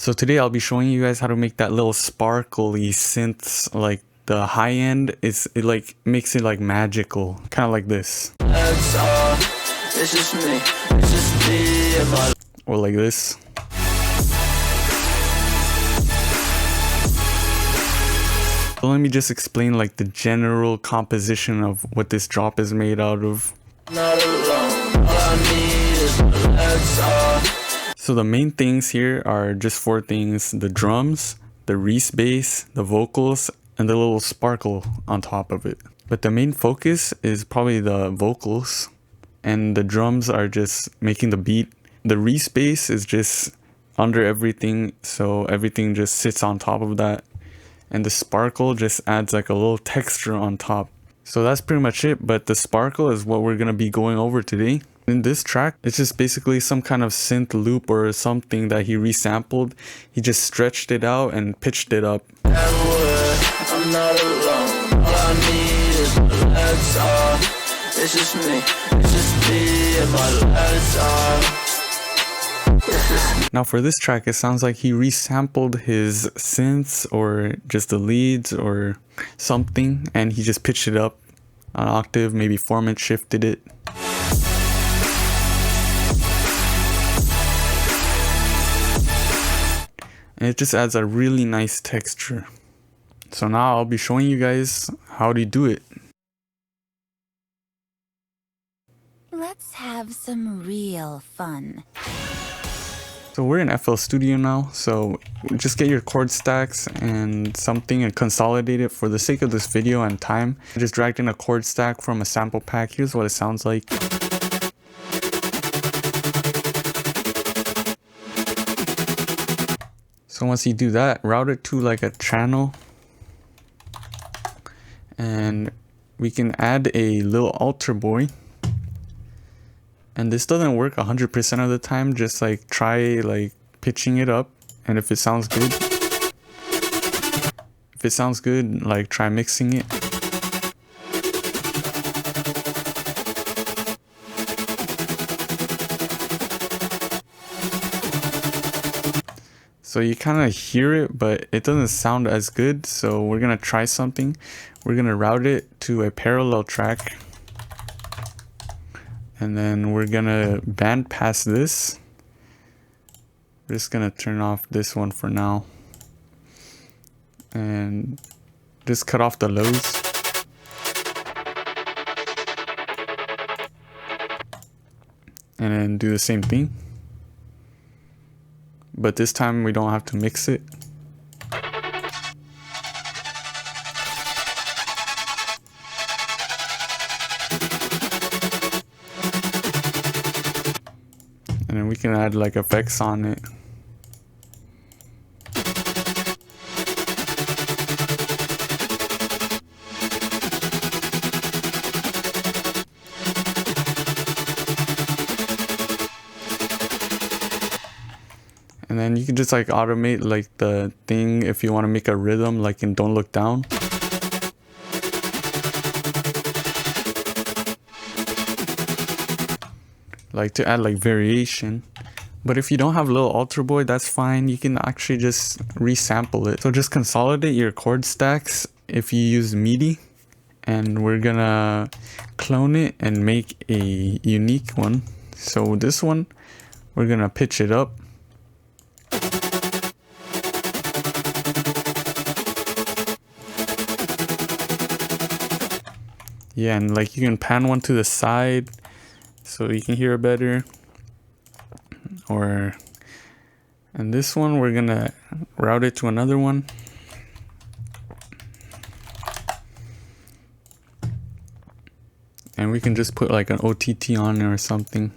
So today I'll be showing you guys how to make that little sparkly synths. Like the high end it like makes it like magical, kind of like this. It's just me. It's just me. Or like this. So let me just explain like the general composition of what this drop is made out of. Not alone. All I need is my legs off. So the main things here are just 4 things: the drums, the Reese bass, the vocals, and the little sparkle on top of it. But the main focus is probably the vocals, and the drums are just making the beat. The Reese bass is just under everything, so everything just sits on top of that. And the sparkle just adds like a little texture on top. So that's pretty much it, but the sparkle is what we're gonna be going over today. In this track, it's just basically some kind of synth loop or something that he resampled. He just stretched it out and pitched it up. I'm not alone. All I need is my legs off. It's just me. It's just me and my legs off. Now for this track, it sounds like he resampled his synths or just the leads or something, and he just pitched it up an octave, maybe format shifted it. And it just adds a really nice texture. So now I'll be showing you guys how to do it. Let's have some real fun. So we're in FL Studio now, so just get your chord stacks and something and consolidate it for the sake of this video and time. I just dragged in a chord stack from a sample pack. Here's what it sounds like. So once you do that, route it to like a channel, and we can add a little altar boy. And this doesn't work 100% of the time, just like try like pitching it up, and if it sounds good, like try mixing it. So you kind of hear it, but it doesn't sound as good. So we're gonna try something. We're gonna route it to a parallel track. And then we're gonna band pass this. We're just gonna turn off this one for now. And just cut off the lows. And then do the same thing. But this time we don't have to mix it. And then we can add like effects on it. And then you can just like automate like the thing if you want to make a rhythm, like in Don't Look Down. Like to add like variation. But if you don't have Little Altar Boy, that's fine. You can actually just resample it. So just consolidate your chord stacks if you use MIDI. And we're gonna clone it and make a unique one. So this one, we're gonna pitch it up. Yeah, and like you can pan one to the side so you can hear it better. And this one, we're gonna route it to another one. And we can just put like an OTT on it or something.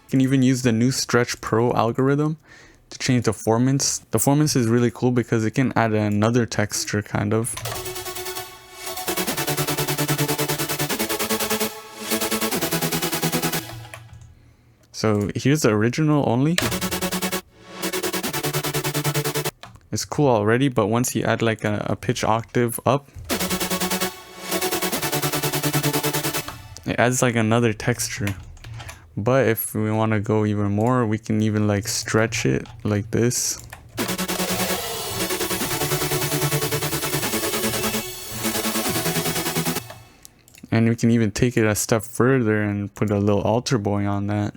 You can even use the new Stretch Pro algorithm to change the formants. The formants is really cool because it can add another texture kind of. So here's the original only. It's cool already, but once you add like a pitch octave up, it adds like another texture. But if we want to go even more, we can even like stretch it like this. And we can even take it a step further and put a little altar boy on that.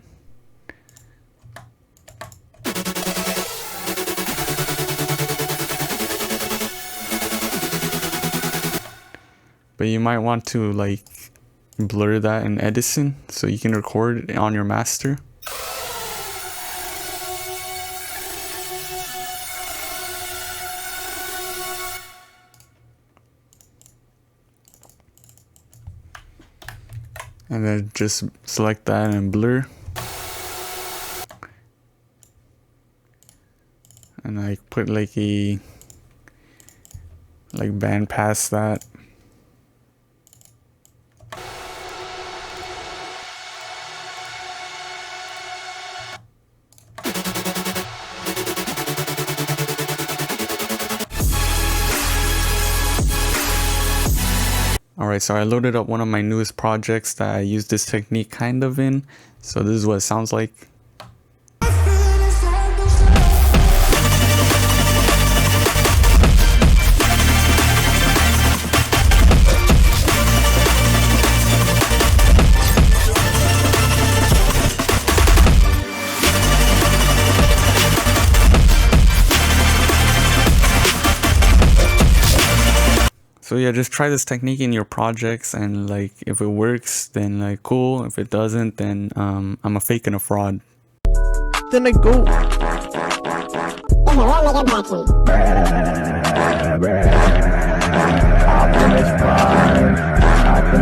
But you might want to like blur that in Edison so you can record it on your master. And then just select that and blur. And I put like a band past that. Alright, so I loaded up one of my newest projects that I use this technique kind of in. So this is what it sounds like. So yeah, just try this technique in your projects, and like if it works, then like cool. If it doesn't, then I'm a fake and a fraud. Then I go. Then I won't make impact.